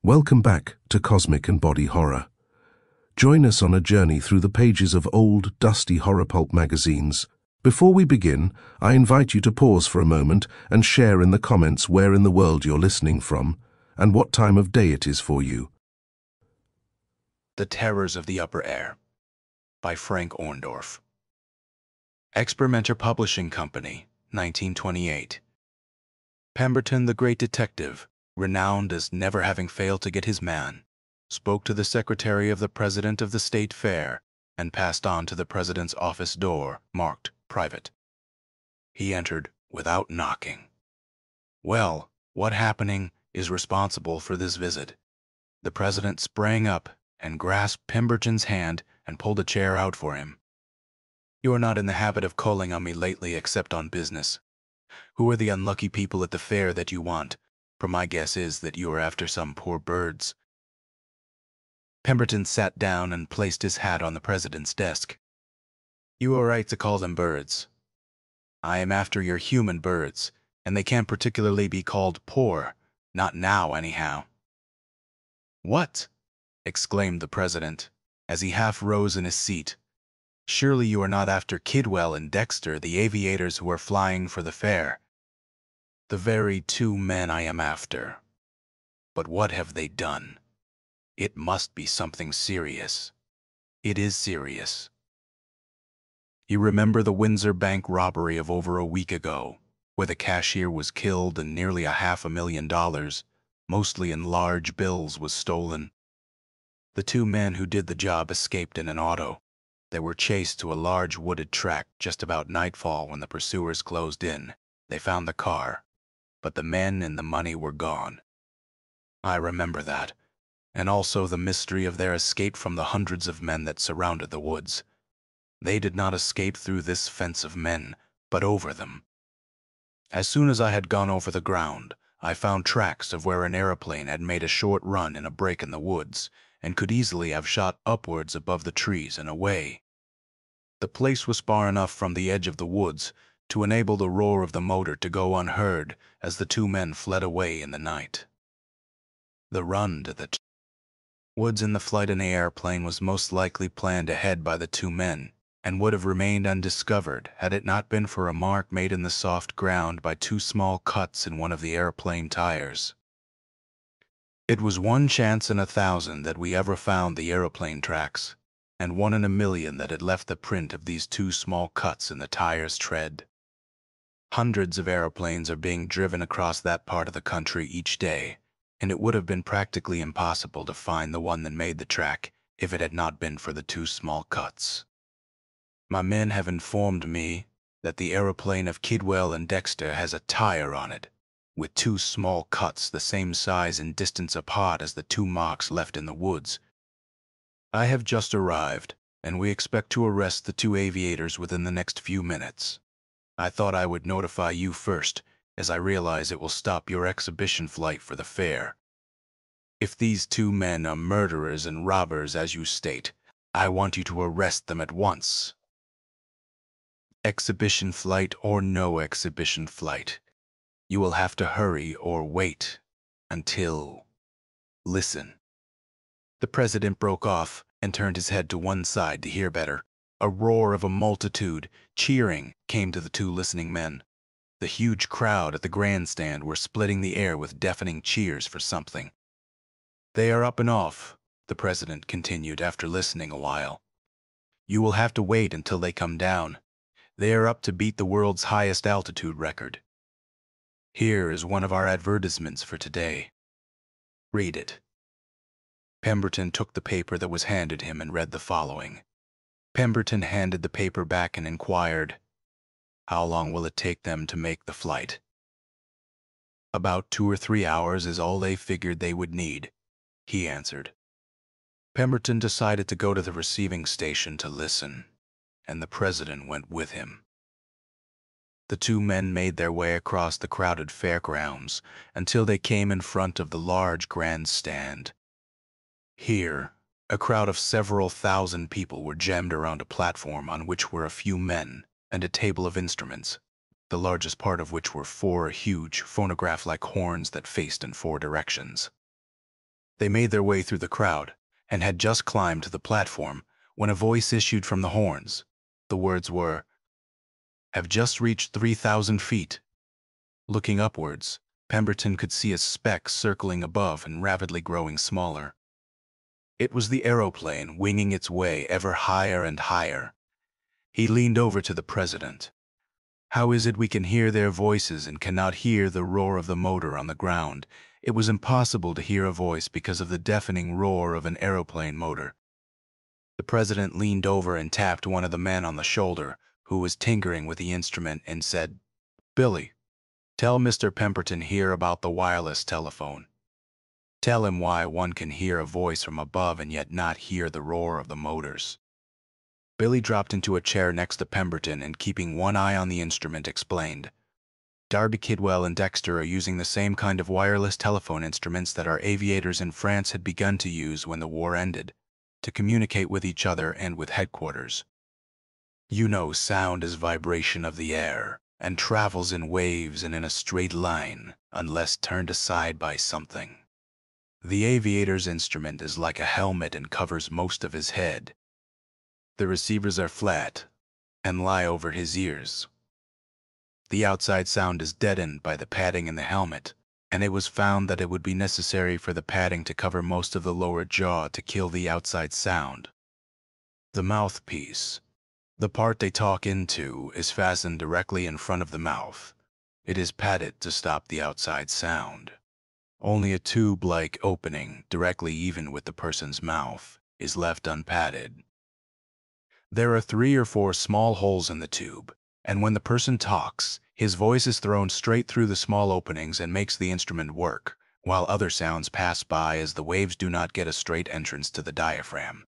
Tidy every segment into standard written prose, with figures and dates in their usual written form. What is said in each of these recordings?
Welcome back to Cosmic and Body Horror. Join us on a journey through the pages of old, dusty horror pulp magazines. Before we begin, I invite you to pause for a moment and share in the comments where in the world you're listening from and what time of day it is for you. The Terrors of the Upper Air by Frank Orndorff. Experimenter Publishing Company, 1928. Pemberton, the great detective, renowned as never having failed to get his man, spoke to the secretary of the president of the state fair and passed on to the president's office door, marked private. He entered without knocking. Well, what happening is responsible for this visit? The president sprang up and grasped Pemberton's hand and pulled a chair out for him. You are not in the habit of calling on me lately except on business. Who are the unlucky people at the fair that you want? For my guess is that you are after some poor birds. Pemberton sat down and placed his hat on the president's desk. You are right to call them birds. I am after your human birds, and they can't particularly be called poor, not now anyhow. What? Exclaimed the president, as he half rose in his seat. Surely you are not after Kidwell and Dexter, the aviators who are flying for the fair. The very two men I am after. But what have they done? It must be something serious. It is serious. You remember the Windsor Bank robbery of over a week ago, where the cashier was killed and nearly $500,000, mostly in large bills, was stolen. The two men who did the job escaped in an auto. They were chased to a large wooded tract just about nightfall. When the pursuers closed in, they found the car, but the men and the money were gone. I remember that, and also the mystery of their escape from the hundreds of men that surrounded the woods. They did not escape through this fence of men, but over them. As soon as I had gone over the ground, I found tracks of where an airplane had made a short run in a break in the woods, and could easily have shot upwards above the trees and away. The place was far enough from the edge of the woods to enable the roar of the motor to go unheard as the two men fled away in the night. The run to the woods in the flight in the airplane was most likely planned ahead by the two men, and would have remained undiscovered had it not been for a mark made in the soft ground by two small cuts in one of the airplane tires. It was 1 chance in 1,000 that we ever found the aeroplane tracks, and 1 in 1,000,000 that had left the print of these two small cuts in the tire's tread. Hundreds of aeroplanes are being driven across that part of the country each day, and it would have been practically impossible to find the one that made the track if it had not been for the two small cuts. My men have informed me that the aeroplane of Kidwell and Dexter has a tire on it, with two small cuts the same size and distance apart as the two marks left in the woods. I have just arrived, and we expect to arrest the two aviators within the next few minutes. I thought I would notify you first, as I realize it will stop your exhibition flight for the fair. If these two men are murderers and robbers, as you state, I want you to arrest them at once. Exhibition flight or no exhibition flight, you will have to hurry or wait until... Listen. The president broke off and turned his head to one side to hear better. A roar of a multitude, cheering, came to the two listening men. The huge crowd at the grandstand were splitting the air with deafening cheers for something. They are up and off, the president continued after listening a while. You will have to wait until they come down. They are up to beat the world's highest altitude record. Here is one of our advertisements for today. Read it. Pemberton took the paper that was handed him and read the following. Pemberton handed the paper back and inquired, "How long will it take them to make the flight?" "About 2 or 3 hours is all they figured they would need," he answered. Pemberton decided to go to the receiving station to listen, and the president went with him. The two men made their way across the crowded fairgrounds until they came in front of the large grandstand. Here, a crowd of several thousand people were jammed around a platform on which were a few men and a table of instruments, the largest part of which were 4 huge phonograph-like horns that faced in 4 directions. They made their way through the crowd and had just climbed to the platform when a voice issued from the horns. The words were, "Have just reached 3,000 feet." Looking upwards, Pemberton could see a speck circling above and rapidly growing smaller. It was the aeroplane winging its way ever higher and higher. He leaned over to the president. "How is it we can hear their voices and cannot hear the roar of the motor on the ground?" It was impossible to hear a voice because of the deafening roar of an aeroplane motor. The president leaned over and tapped one of the men on the shoulder who was tinkering with the instrument and said, "Billy, tell Mr. Pemberton here about the wireless telephone. Tell him why one can hear a voice from above and yet not hear the roar of the motors." Billy dropped into a chair next to Pemberton and, keeping one eye on the instrument, explained, "Darby Kidwell and Dexter are using the same kind of wireless telephone instruments that our aviators in France had begun to use when the war ended, to communicate with each other and with headquarters. You know, sound is vibration of the air and travels in waves and in a straight line unless turned aside by something. The aviator's instrument is like a helmet and covers most of his head. The receivers are flat and lie over his ears. The outside sound is deadened by the padding in the helmet, and it was found that it would be necessary for the padding to cover most of the lower jaw to kill the outside sound. The mouthpiece, the part they talk into, is fastened directly in front of the mouth. It is padded to stop the outside sound. Only a tube-like opening, directly even with the person's mouth, is left unpadded. There are 3 or 4 small holes in the tube, and when the person talks, his voice is thrown straight through the small openings and makes the instrument work, while other sounds pass by as the waves do not get a straight entrance to the diaphragm.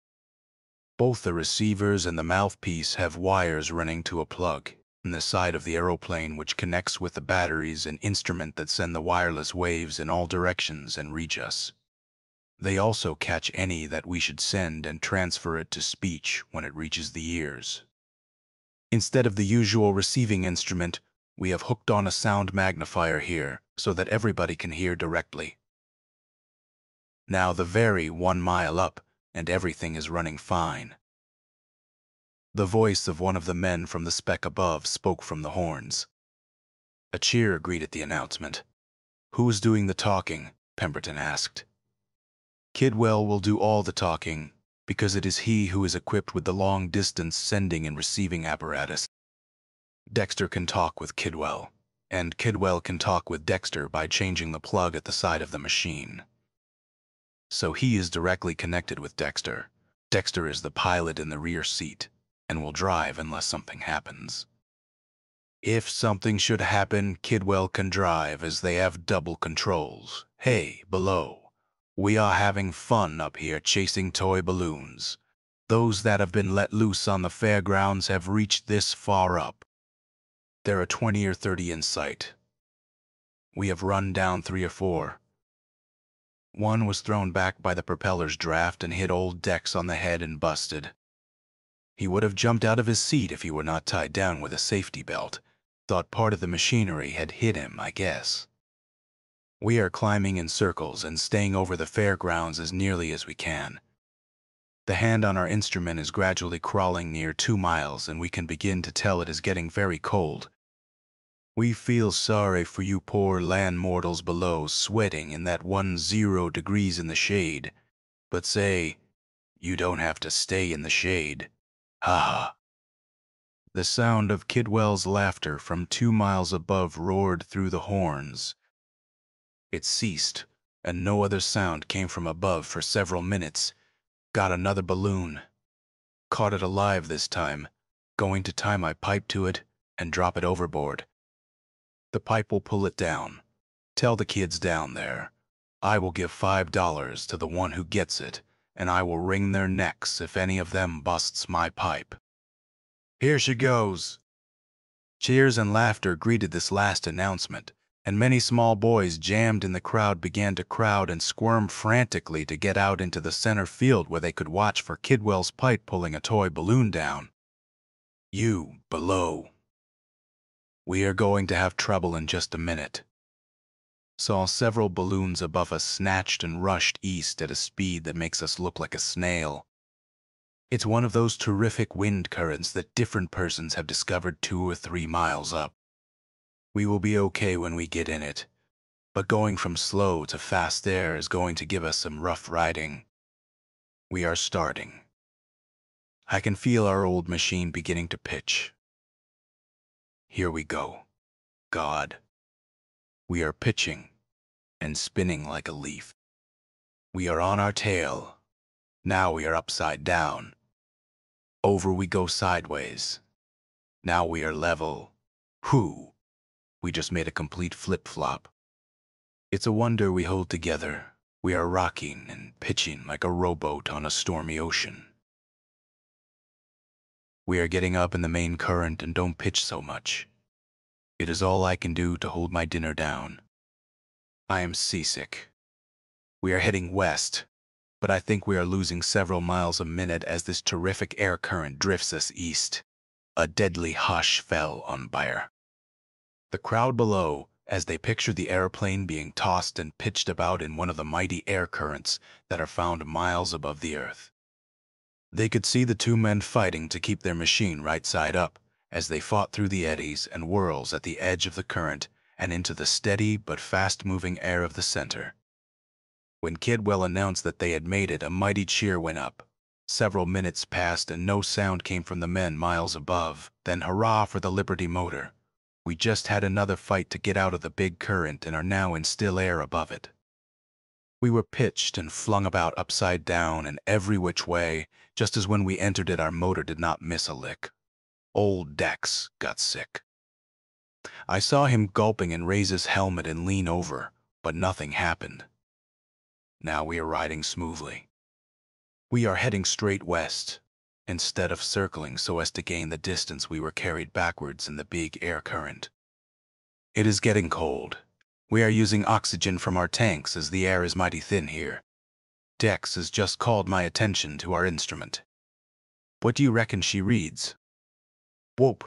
Both the receivers and the mouthpiece have wires running to a plug in the side of the aeroplane which connects with the batteries and instrument that send the wireless waves in all directions and reach us. They also catch any that we should send and transfer it to speech when it reaches the ears. Instead of the usual receiving instrument, we have hooked on a sound magnifier here so that everybody can hear directly. Now the very 1 mile up, and everything is running fine." The voice of one of the men from the speck above spoke from the horns. A cheer greeted the announcement. "Who is doing the talking?" Pemberton asked. "Kidwell will do all the talking, because it is he who is equipped with the long-distance sending and receiving apparatus. Dexter can talk with Kidwell, and Kidwell can talk with Dexter by changing the plug at the side of the machine. So he is directly connected with Dexter. Dexter is the pilot in the rear seat, and will drive unless something happens. If something should happen, Kidwell can drive as they have double controls. Hey, below. We are having fun up here chasing toy balloons. Those that have been let loose on the fairgrounds have reached this far up. There are 20 or 30 in sight. We have run down 3 or 4. One was thrown back by the propeller's draft and hit old Dex on the head and busted. He would have jumped out of his seat if he were not tied down with a safety belt. Thought part of the machinery had hit him, I guess. We are climbing in circles and staying over the fairgrounds as nearly as we can. The hand on our instrument is gradually crawling near 2 miles, and we can begin to tell it is getting very cold. We feel sorry for you poor land mortals below, sweating in that 10 degrees in the shade. But say, you don't have to stay in the shade. Ha ha. The sound of Kidwell's laughter from 2 miles above roared through the horns. It ceased, and no other sound came from above for several minutes. Got another balloon. Caught it alive this time, going to tie my pipe to it and drop it overboard. The pipe will pull it down. Tell the kids down there. I will give $5 to the one who gets it, and I will wring their necks if any of them busts my pipe. Here she goes." Cheers and laughter greeted this last announcement, and many small boys jammed in the crowd began to crowd and squirm frantically to get out into the center field where they could watch for Kidwell's pipe pulling a toy balloon down. "You, below. We are going to have trouble in just a minute." saw several balloons above us snatched and rushed east at a speed that makes us look like a snail. It's one of those terrific wind currents that different persons have discovered 2 or 3 miles up. We will be okay when we get in it, but going from slow to fast there is going to give us some rough riding. We are starting. I can feel our old machine beginning to pitch. Here we go. God. We are pitching and spinning like a leaf. We are on our tail. Now we are upside down. Over we go sideways. Now we are level. Whew! We just made a complete flip-flop. It's a wonder we hold together. We are rocking and pitching like a rowboat on a stormy ocean. We are getting up in the main current and don't pitch so much. It is all I can do to hold my dinner down. I am seasick. We are heading west, but I think we are losing several miles a minute as this terrific air current drifts us east. A deadly hush fell on Bayer. The crowd below, as they pictured the airplane being tossed and pitched about in one of the mighty air currents that are found miles above the earth. They could see the 2 men fighting to keep their machine right side up as they fought through the eddies and whirls at the edge of the current and into the steady but fast-moving air of the center. When Kidwell announced that they had made it, a mighty cheer went up. Several minutes passed and no sound came from the men miles above. Then hurrah for the Liberty motor. We just had another fight to get out of the big current and are now in still air above it. We were pitched and flung about upside down and every which way. Just as when we entered it, our motor did not miss a lick. Old Dex got sick. I saw him gulping and raise his helmet and lean over, but nothing happened. Now we are riding smoothly. We are heading straight west, instead of circling so as to gain the distance we were carried backwards in the big air current. It is getting cold. We are using oxygen from our tanks as the air is mighty thin here. Dex has just called my attention to our instrument. What do you reckon she reads? Whoop!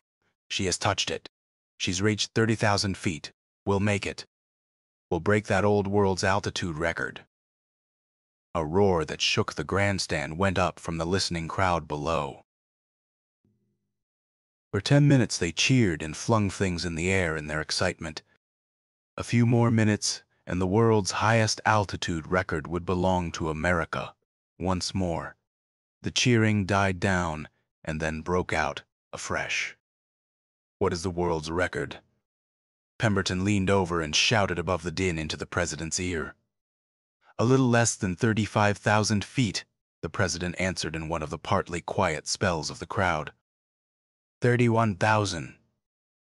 She has touched it. She's reached 30,000 feet. We'll make it. We'll break that old world's altitude record. A roar that shook the grandstand went up from the listening crowd below. For 10 minutes they cheered and flung things in the air in their excitement. A few more minutes, and the world's highest altitude record would belong to America. Once more, the cheering died down and then broke out afresh. What is the world's record? Pemberton leaned over and shouted above the din into the president's ear. A little less than 35,000 feet, the president answered in one of the partly quiet spells of the crowd. 31,000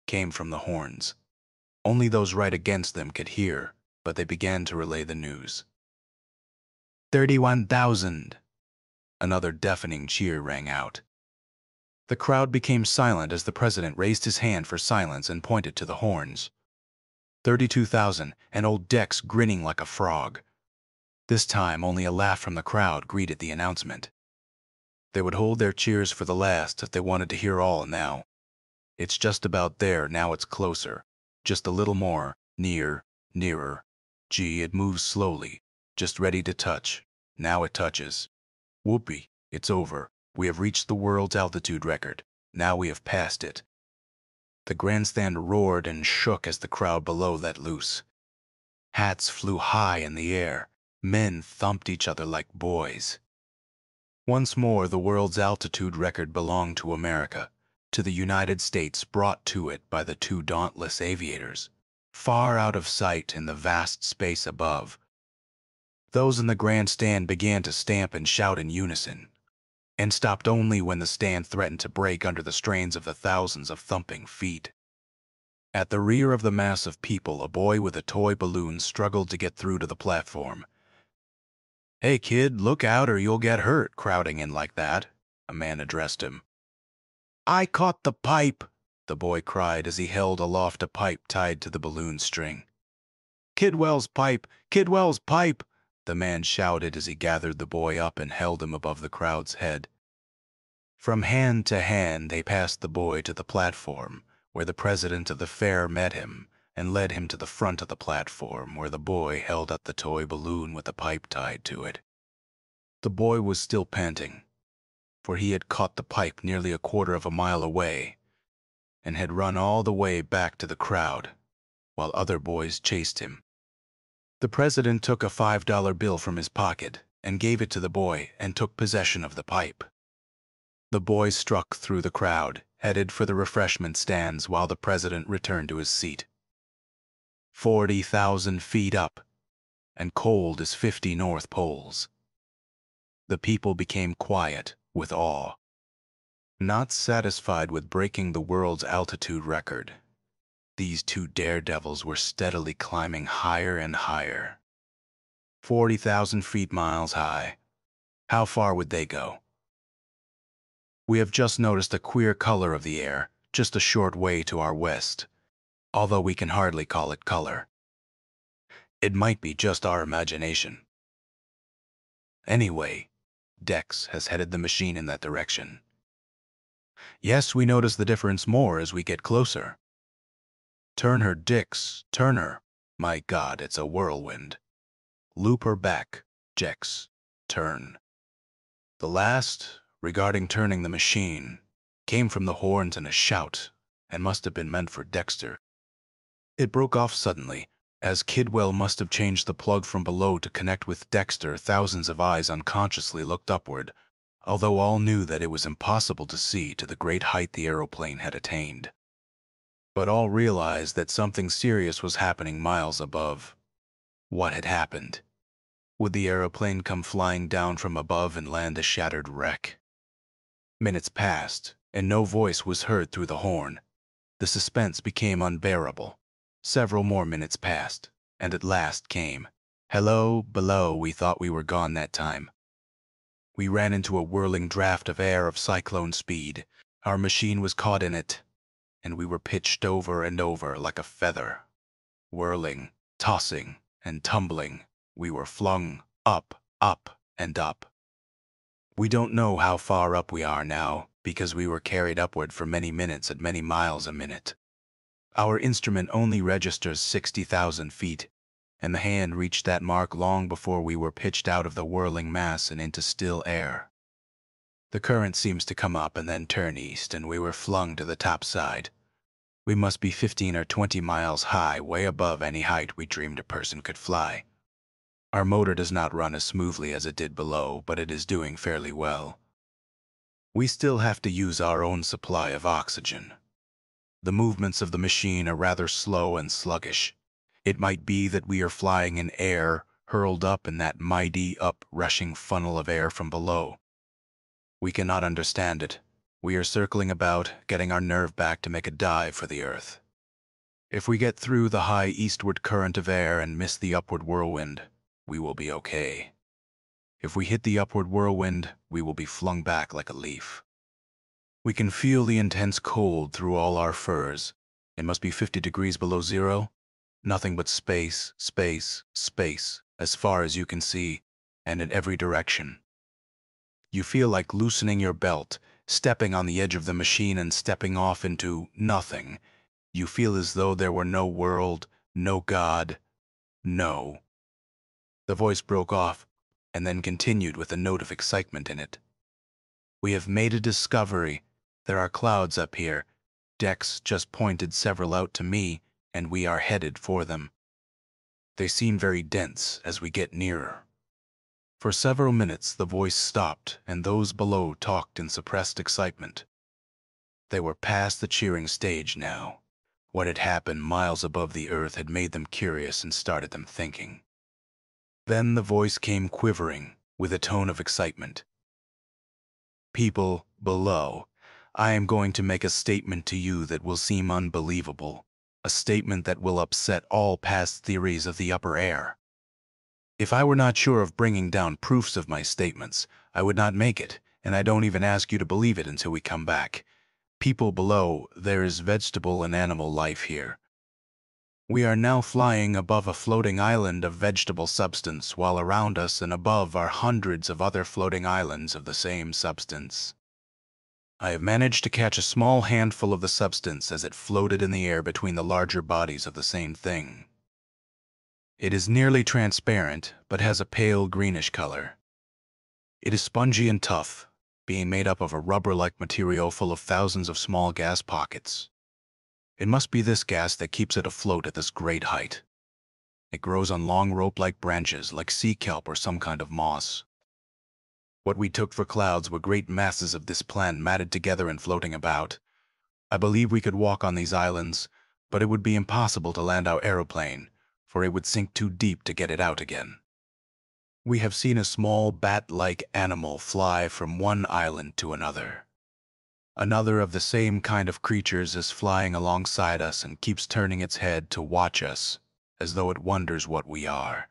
came from the horns. Only those right against them could hear, but they began to relay the news. 31,000! Another deafening cheer rang out. The crowd became silent as the president raised his hand for silence and pointed to the horns. 32,000, and old Dex grinning like a frog. This time only a laugh from the crowd greeted the announcement. They would hold their cheers for the last if they wanted to hear all now. It's just about there, now it's closer. Just a little more, nearer. Gee, it moves slowly, just ready to touch. Now it touches. Whoopee, it's over. We have reached the world's altitude record. Now we have passed it. The grandstand roared and shook as the crowd below let loose. Hats flew high in the air. Men thumped each other like boys. Once more, the world's altitude record belonged to America, to the United States, brought to it by the 2 dauntless aviators, far out of sight in the vast space above. Those in the grandstand began to stamp and shout in unison, and stopped only when the stand threatened to break under the strains of the thousands of thumping feet. At the rear of the mass of people, a boy with a toy balloon struggled to get through to the platform. "Hey, kid, look out or you'll get hurt crowding in like that," a man addressed him. "I caught the pipe," the boy cried as he held aloft a pipe tied to the balloon string. "Kidwell's pipe! Kidwell's pipe!" the man shouted as he gathered the boy up and held him above the crowd's head. From hand to hand they passed the boy to the platform, where the president of the fair met him, and led him to the front of the platform where the boy held up the toy balloon with a pipe tied to it. The boy was still panting, for he had caught the pipe nearly a quarter of a mile away and had run all the way back to the crowd while other boys chased him. The president took a $5 bill from his pocket and gave it to the boy and took possession of the pipe. The boy struck through the crowd, headed for the refreshment stands while the president returned to his seat. 40,000 feet up, and cold as 50 North Poles. The people became quiet with awe. Not satisfied with breaking the world's altitude record, these two daredevils were steadily climbing higher and higher. 40,000 feet miles high. How far would they go? We have just noticed a queer color of the air, just a short way to our west, although we can hardly call it color. It might be just our imagination. Anyway, Dex has headed the machine in that direction. Yes, we notice the difference more as we get closer. Turn her, Dix, turn her. My God, it's a whirlwind. Loop her back, Jex, turn. The last, regarding turning the machine, came from the horns in a shout and must have been meant for Dexter. It broke off suddenly, as Kidwell must have changed the plug from below to connect with Dexter. Thousands of eyes unconsciously looked upward, although all knew that it was impossible to see to the great height the aeroplane had attained. But all realized that something serious was happening miles above. What had happened? Would the aeroplane come flying down from above and land a shattered wreck? Minutes passed, and no voice was heard through the horn. The suspense became unbearable. Several more minutes passed, and at last came. Hello, below, we thought we were gone that time. We ran into a whirling draft of air of cyclone speed. Our machine was caught in it, and we were pitched over and over like a feather. Whirling, tossing, and tumbling, we were flung up, up, and up. We don't know how far up we are now, because we were carried upward for many minutes at many miles a minute. Our instrument only registers 60,000 feet, and the hand reached that mark long before we were pitched out of the whirling mass and into still air. The current seems to come up and then turn east, and we were flung to the top side. We must be 15 or 20 miles high, way above any height we dreamed a person could fly. Our motor does not run as smoothly as it did below, but it is doing fairly well. We still have to use our own supply of oxygen. The movements of the machine are rather slow and sluggish. It might be that we are flying in air, hurled up in that mighty, up-rushing funnel of air from below. We cannot understand it. We are circling about, getting our nerve back to make a dive for the Earth. If we get through the high eastward current of air and miss the upward whirlwind, we will be okay. If we hit the upward whirlwind, we will be flung back like a leaf. We can feel the intense cold through all our furs. It must be 50 degrees below zero. Nothing but space, space, space, as far as you can see, and in every direction. You feel like loosening your belt, stepping on the edge of the machine and stepping off into nothing. You feel as though there were no world, no God, no. The voice broke off, and then continued with a note of excitement in it. We have made a discovery. There are clouds up here. Dex just pointed several out to me, and we are headed for them. They seem very dense as we get nearer. For several minutes the voice stopped, and those below talked in suppressed excitement. They were past the cheering stage now. What had happened miles above the earth had made them curious and started them thinking. Then the voice came quivering, with a tone of excitement. People below, I am going to make a statement to you that will seem unbelievable, a statement that will upset all past theories of the upper air. If I were not sure of bringing down proofs of my statements, I would not make it, and I don't even ask you to believe it until we come back. People below, there is vegetable and animal life here. We are now flying above a floating island of vegetable substance, while around us and above are hundreds of other floating islands of the same substance. I have managed to catch a small handful of the substance as it floated in the air between the larger bodies of the same thing. It is nearly transparent, but has a pale greenish color. It is spongy and tough, being made up of a rubber-like material full of thousands of small gas pockets. It must be this gas that keeps it afloat at this great height. It grows on long rope-like branches like sea kelp or some kind of moss. What we took for clouds were great masses of this plant matted together and floating about. I believe we could walk on these islands, but it would be impossible to land our aeroplane, for it would sink too deep to get it out again. We have seen a small bat-like animal fly from one island to another. Another of the same kind of creatures is flying alongside us and keeps turning its head to watch us, as though it wonders what we are.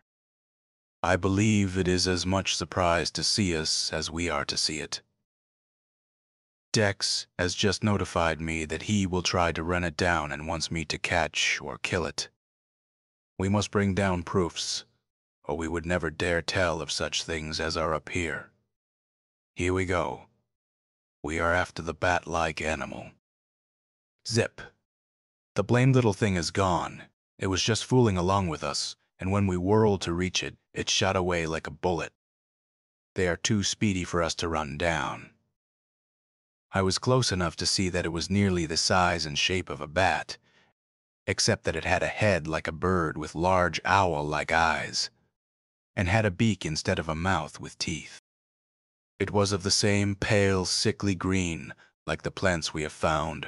I believe it is as much surprised to see us as we are to see it. Dex has just notified me that he will try to run it down and wants me to catch or kill it. We must bring down proofs, or we would never dare tell of such things as are up here. Here we go. We are after the bat-like animal. Zip. The blamed little thing is gone. It was just fooling along with us, and when we whirled to reach it, it shot away like a bullet. They are too speedy for us to run down. I was close enough to see that it was nearly the size and shape of a bat, except that it had a head like a bird with large owl-like eyes, and had a beak instead of a mouth with teeth. It was of the same pale, sickly green, like the plants we have found.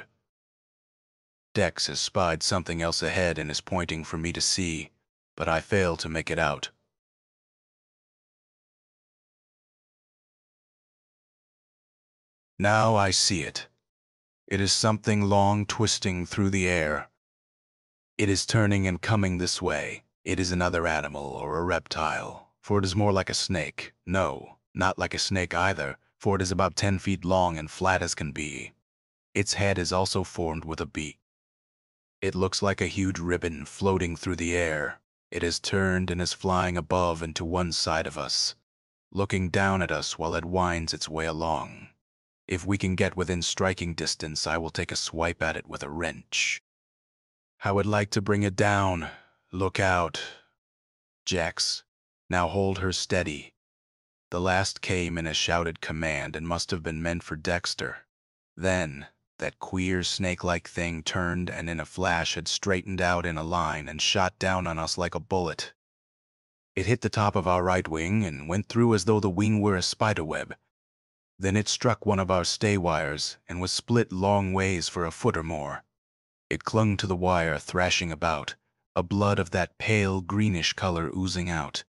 Dex has spied something else ahead and is pointing for me to see, but I fail to make it out. Now I see it. It is something long twisting through the air. It is turning and coming this way. It is another animal or a reptile, for it is more like a snake. No, not like a snake either, for it is about 10 feet long and flat as can be. Its head is also formed with a beak. It looks like a huge ribbon floating through the air. It is turned and is flying above and to one side of us, looking down at us while it winds its way along. If we can get within striking distance, I will take a swipe at it with a wrench. I would like to bring it down. Look out. Jax, now hold her steady. The last came in a shouted command and must have been meant for Dexter. Then, that queer snake-like thing turned and in a flash had straightened out in a line and shot down on us like a bullet. It hit the top of our right wing and went through as though the wing were a spiderweb. Then it struck one of our stay wires and was split long ways for a foot or more. It clung to the wire, thrashing about, a blood of that pale greenish color oozing out.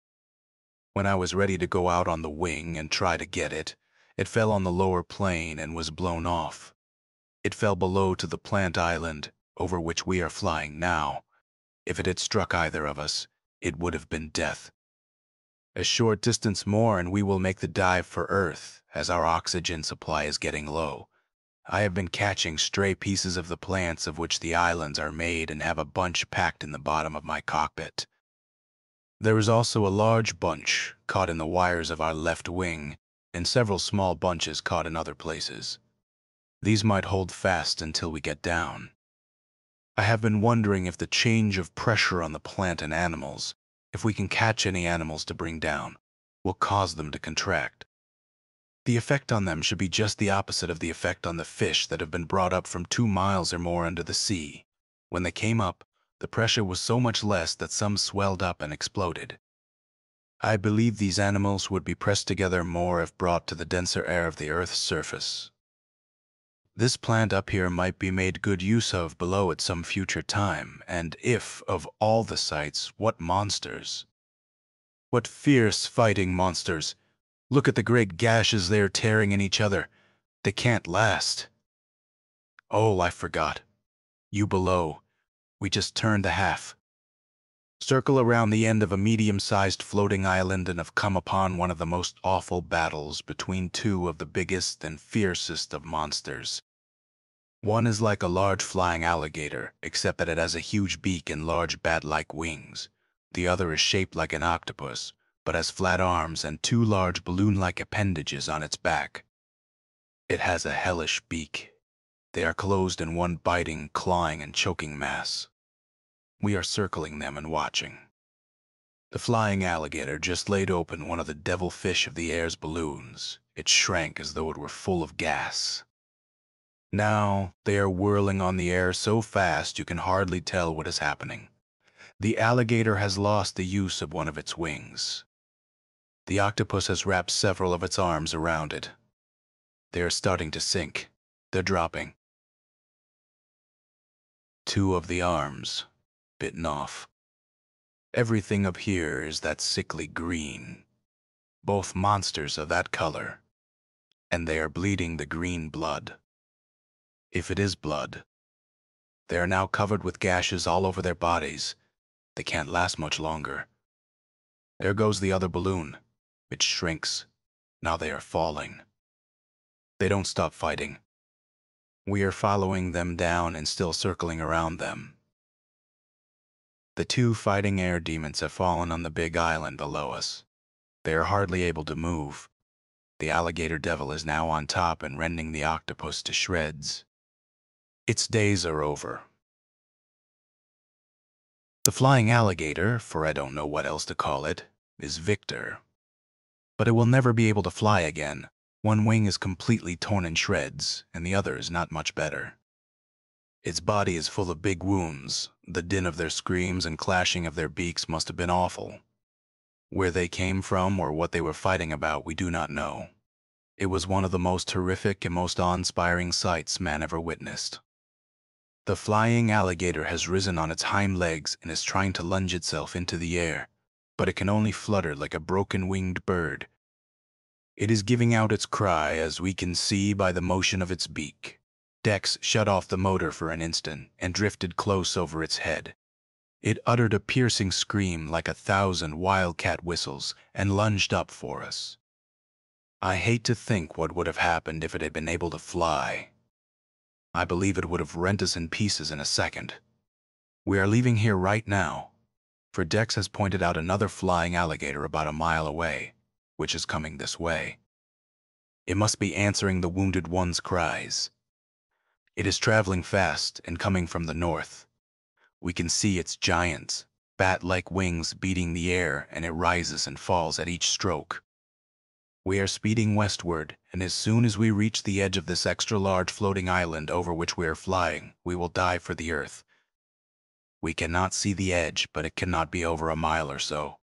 When I was ready to go out on the wing and try to get it, it fell on the lower plane and was blown off. It fell below to the plant island, over which we are flying now. If it had struck either of us, it would have been death. A short distance more and we will make the dive for Earth, as our oxygen supply is getting low. I have been catching stray pieces of the plants of which the islands are made and have a bunch packed in the bottom of my cockpit. There is also a large bunch caught in the wires of our left wing, and several small bunches caught in other places. These might hold fast until we get down. I have been wondering if the change of pressure on the plant and animals, if we can catch any animals to bring down, will cause them to contract. The effect on them should be just the opposite of the effect on the fish that have been brought up from 2 miles or more under the sea. When they came up, the pressure was so much less that some swelled up and exploded. I believe these animals would be pressed together more if brought to the denser air of the Earth's surface. This plant up here might be made good use of below at some future time, and if, of all the sights, what monsters! What fierce fighting monsters! Look at the great gashes they are tearing in each other. They can't last. Oh, I forgot. You below. We just turned the half. Circle around the end of a medium-sized floating island and have come upon one of the most awful battles between two of the biggest and fiercest of monsters. One is like a large flying alligator, except that it has a huge beak and large bat-like wings. The other is shaped like an octopus, but has flat arms and 2 large balloon-like appendages on its back. It has a hellish beak. They are closed in one biting, clawing, and choking mass. We are circling them and watching. The flying alligator just laid open one of the devil fish of the air's balloons. It shrank as though it were full of gas. Now they are whirling on the air so fast you can hardly tell what is happening. The alligator has lost the use of one of its wings. The octopus has wrapped several of its arms around it. They are starting to sink. They're dropping. 2 of the arms bitten off. Everything up here is that sickly green. Both monsters are that color, and they are bleeding the green blood. If it is blood, they are now covered with gashes all over their bodies. They can't last much longer. There goes the other balloon. It shrinks. Now they are falling. They don't stop fighting. We are following them down and still circling around them. The 2 fighting air demons have fallen on the big island below us. They are hardly able to move. The alligator devil is now on top and rending the octopus to shreds. Its days are over. The flying alligator, for I don't know what else to call it, is victor. But it will never be able to fly again. One wing is completely torn in shreds, and the other is not much better. Its body is full of big wounds. The din of their screams and clashing of their beaks must have been awful. Where they came from or what they were fighting about, we do not know. It was one of the most horrific and most awe-inspiring sights man ever witnessed. The flying alligator has risen on its hind legs and is trying to lunge itself into the air, but it can only flutter like a broken-winged bird. It is giving out its cry, as we can see by the motion of its beak. Dex shut off the motor for an instant and drifted close over its head. It uttered a piercing scream like 1,000 wildcat whistles and lunged up for us. I hate to think what would have happened if it had been able to fly. I believe it would have rent us in pieces in a second. We are leaving here right now, for Dex has pointed out another flying alligator about a mile away, which is coming this way. It must be answering the wounded one's cries. It is traveling fast and coming from the north. We can see its giant, bat-like wings beating the air, and it rises and falls at each stroke. We are speeding westward, and as soon as we reach the edge of this extra-large floating island over which we are flying, we will dive for the earth. We cannot see the edge, but it cannot be over a mile or so.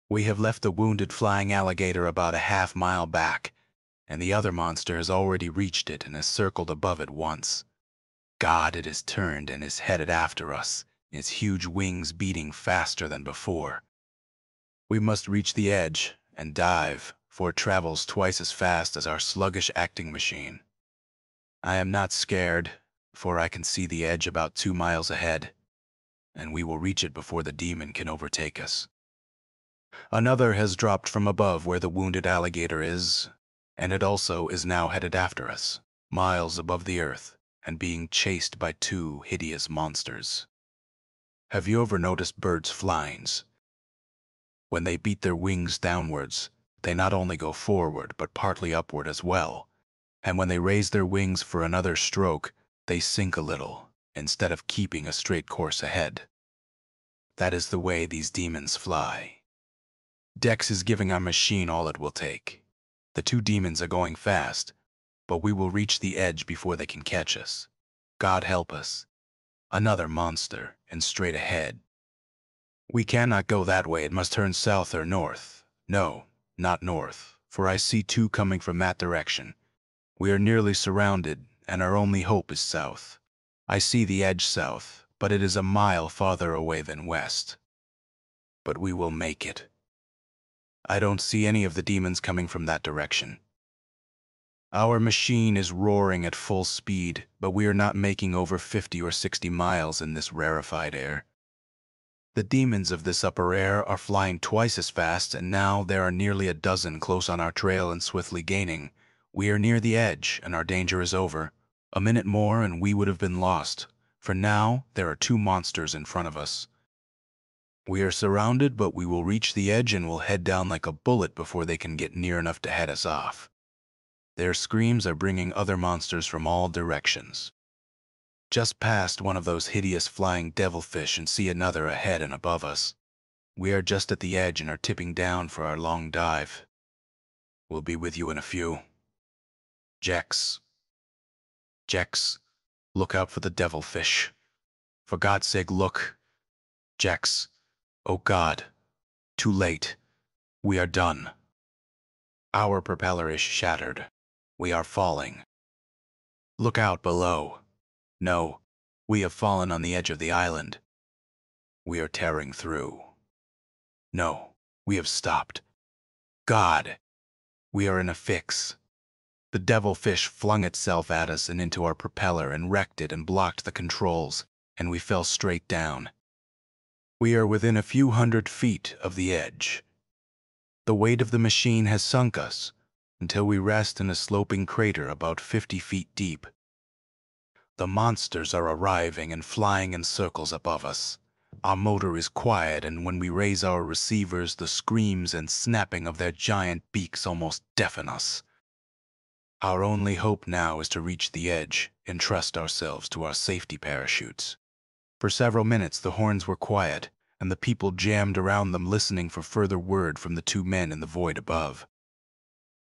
We have left the wounded flying alligator about a half-mile back, and the other monster has already reached it and has circled above it once. God, it has turned and is headed after us, its huge wings beating faster than before. We must reach the edge and dive, for it travels twice as fast as our sluggish acting machine. I am not scared, for I can see the edge about 2 miles ahead, and we will reach it before the demon can overtake us. Another has dropped from above where the wounded alligator is, and it also is now headed after us, miles above the earth, and being chased by 2 hideous monsters. Have you ever noticed birds' flyings? When they beat their wings downwards, they not only go forward but partly upward as well, and when they raise their wings for another stroke, they sink a little, instead of keeping a straight course ahead. That is the way these demons fly. Dex is giving our machine all it will take. The 2 demons are going fast, but we will reach the edge before they can catch us. God help us. Another monster, and straight ahead. We cannot go that way, it must turn south or north. No, not north, for I see 2 coming from that direction. We are nearly surrounded, and our only hope is south. I see the edge south, but it is a mile farther away than west. But we will make it. I don't see any of the demons coming from that direction. Our machine is roaring at full speed, but we are not making over 50 or 60 miles in this rarefied air. The demons of this upper air are flying twice as fast, and now there are nearly a dozen close on our trail and swiftly gaining. We are near the edge, and our danger is over. A minute more and we would have been lost, for now there are 2 monsters in front of us. We are surrounded, but we will reach the edge and will head down like a bullet before they can get near enough to head us off. Their screams are bringing other monsters from all directions. Just past one of those hideous flying devilfish and see another ahead and above us. We are just at the edge and are tipping down for our long dive. We'll be with you in a few. Jex. Jex, look out for the devilfish. For God's sake, look. Jex. Oh God. Too late. We are done. Our propeller is shattered. We are falling. Look out below. No, we have fallen on the edge of the island. We are tearing through. No, we have stopped. God, we are in a fix. The devilfish flung itself at us and into our propeller and wrecked it and blocked the controls, and we fell straight down. We are within a few 100 feet of the edge. The weight of the machine has sunk us until we rest in a sloping crater about 50 feet deep. The monsters are arriving and flying in circles above us. Our motor is quiet, and when we raise our receivers, the screams and snapping of their giant beaks almost deafen us. Our only hope now is to reach the edge and trust ourselves to our safety parachutes. For several minutes the horns were quiet, and the people jammed around them listening for further word from the two men in the void above.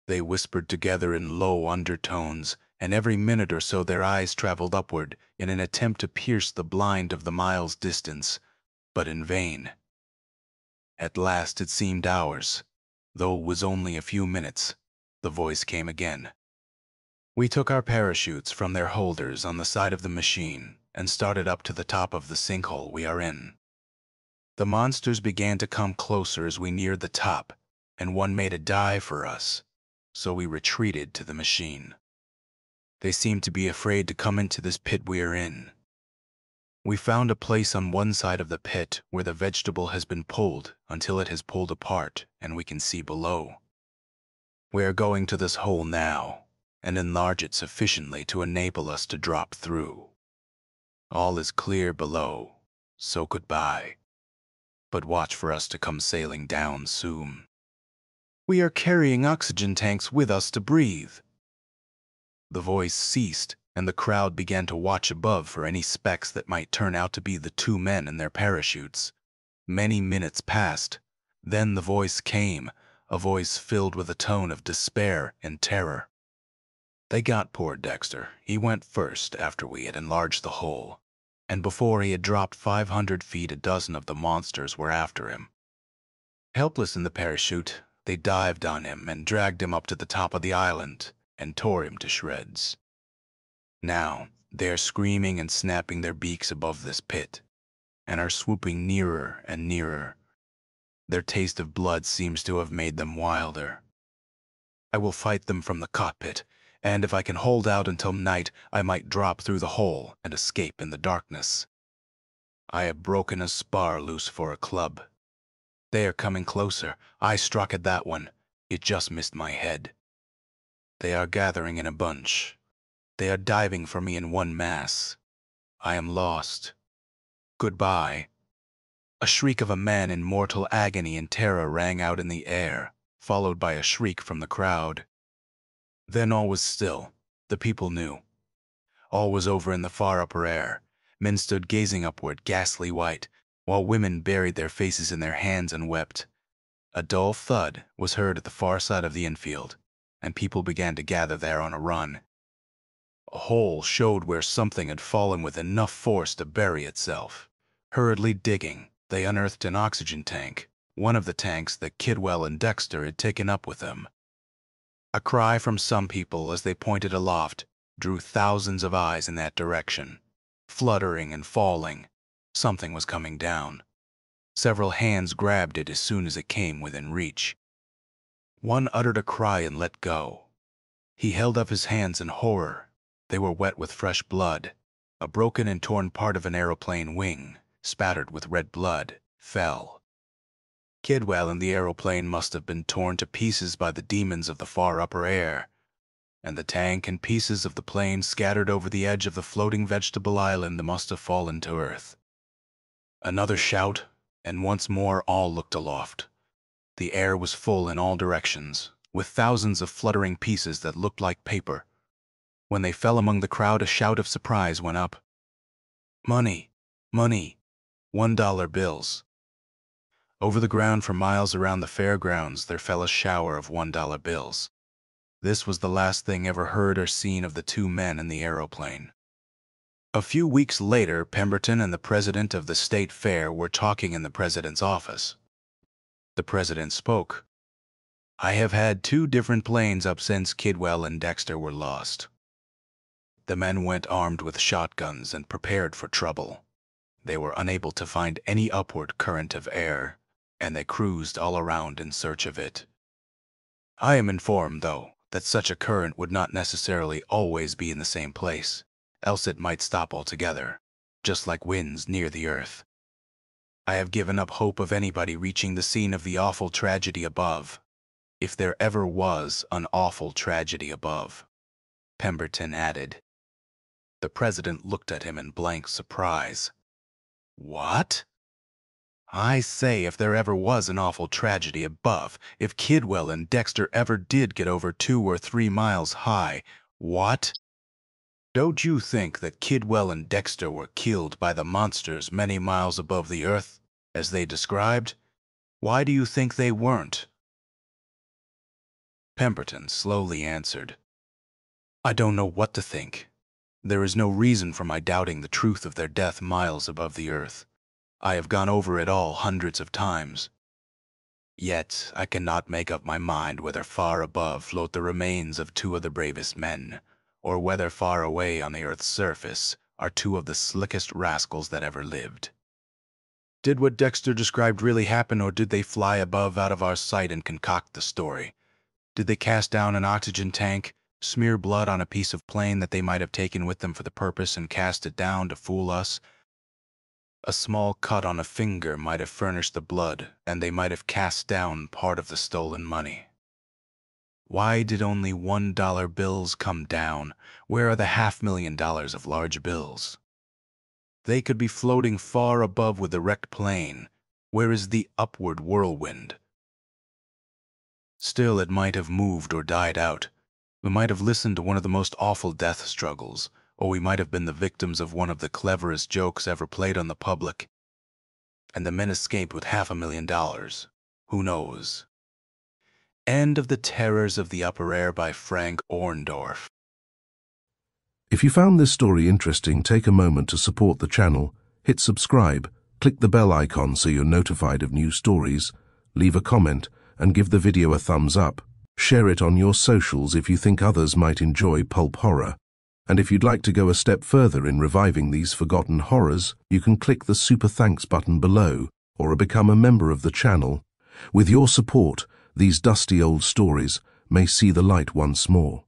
They whispered together in low undertones, and every minute or so their eyes traveled upward in an attempt to pierce the blind of the miles' distance, but in vain. At last it seemed hours, though it was only a few minutes. The voice came again. We took our parachutes from their holders on the side of the machine and started up to the top of the sinkhole we are in. The monsters began to come closer as we neared the top, and one made a dive for us, so we retreated to the machine. They seemed to be afraid to come into this pit we are in. We found a place on one side of the pit where the vegetable has been pulled until it has pulled apart and we can see below. We are going to this hole now and enlarge it sufficiently to enable us to drop through. All is clear below, so goodbye. But watch for us to come sailing down soon. We are carrying oxygen tanks with us to breathe. The voice ceased, and the crowd began to watch above for any specks that might turn out to be the two men in their parachutes. Many minutes passed. Then the voice came, a voice filled with a tone of despair and terror. They got poor Dexter. He went first after we had enlarged the hole, and before he had dropped 500 feet, a dozen of the monsters were after him. Helpless in the parachute, they dived on him and dragged him up to the top of the island and tore him to shreds. Now, they are screaming and snapping their beaks above this pit, and are swooping nearer and nearer. Their taste of blood seems to have made them wilder. I will fight them from the cockpit, and if I can hold out until night, I might drop through the hole and escape in the darkness. I have broken a spar loose for a club. They are coming closer. I struck at that one. It just missed my head. They are gathering in a bunch. They are diving for me in one mass. I am lost. Goodbye. A shriek of a man in mortal agony and terror rang out in the air, followed by a shriek from the crowd. Then all was still. The people knew. All was over in the far upper air. Men stood gazing upward, ghastly white, while women buried their faces in their hands and wept. A dull thud was heard at the far side of the infield, and people began to gather there on a run. A hole showed where something had fallen with enough force to bury itself. Hurriedly digging, they unearthed an oxygen tank, one of the tanks that Kidwell and Dexter had taken up with them. A cry from some people as they pointed aloft drew thousands of eyes in that direction. Fluttering and falling, something was coming down. Several hands grabbed it as soon as it came within reach. One uttered a cry and let go. He held up his hands in horror. They were wet with fresh blood. A broken and torn part of an aeroplane wing, spattered with red blood, fell. Kidwell and the aeroplane must have been torn to pieces by the demons of the far upper air, and the tank and pieces of the plane scattered over the edge of the floating vegetable island must have fallen to earth. Another shout, and once more all looked aloft. The air was full in all directions. with thousands of fluttering pieces that looked like paper. When they fell among the crowd, a shout of surprise went up. Money! Money! $1 bills! Over the ground for miles around the fairgrounds there fell a shower of $1 bills. This was the last thing ever heard or seen of the two men in the aeroplane. A few weeks later, Pemberton and the president of the state fair were talking in the president's office. The president spoke. I have had 2 different planes up since Kidwell and Dexter were lost. The men went armed with shotguns and prepared for trouble. They were unable to find any upward current of air, and they cruised all around in search of it. I am informed, though, that such a current would not necessarily always be in the same place, else it might stop altogether, just like winds near the earth. I have given up hope of anybody reaching the scene of the awful tragedy above, if there ever was an awful tragedy above, Pemberton added. The president looked at him in blank surprise. What? I say, if there ever was an awful tragedy above, if Kidwell and Dexter ever did get over 2 or 3 miles high, what? Don't you think that Kidwell and Dexter were killed by the monsters many miles above the earth, as they described? Why do you think they weren't? Pemberton slowly answered, I don't know what to think. There is no reason for my doubting the truth of their death miles above the earth. I have gone over it all hundreds of times. Yet I cannot make up my mind whether far above float the remains of 2 of the bravest men, or whether far away on the earth's surface are 2 of the slickest rascals that ever lived. Did what Dexter described really happen, or did they fly above out of our sight and concoct the story? Did they cast down an oxygen tank, smear blood on a piece of plane that they might have taken with them for the purpose, and cast it down to fool us? A small cut on a finger might have furnished the blood, and they might have cast down part of the stolen money. Why did only $1 bills come down? Where are the $500,000 of large bills? They could be floating far above with the wrecked plane. Where is the upward whirlwind? Still, it might have moved or died out. We might have listened to one of the most awful death struggles, or we might have been the victims of one of the cleverest jokes ever played on the public. And the men escaped with $500,000. Who knows? End of The Terrors of the Upper Air by Frank Orndorff. If you found this story interesting, take a moment to support the channel, hit subscribe, click the bell icon so you're notified of new stories, leave a comment, and give the video a thumbs up. Share it on your socials if you think others might enjoy pulp horror. And if you'd like to go a step further in reviving these forgotten horrors, you can click the Super Thanks button below, or become a member of the channel. With your support, these dusty old stories may see the light once more.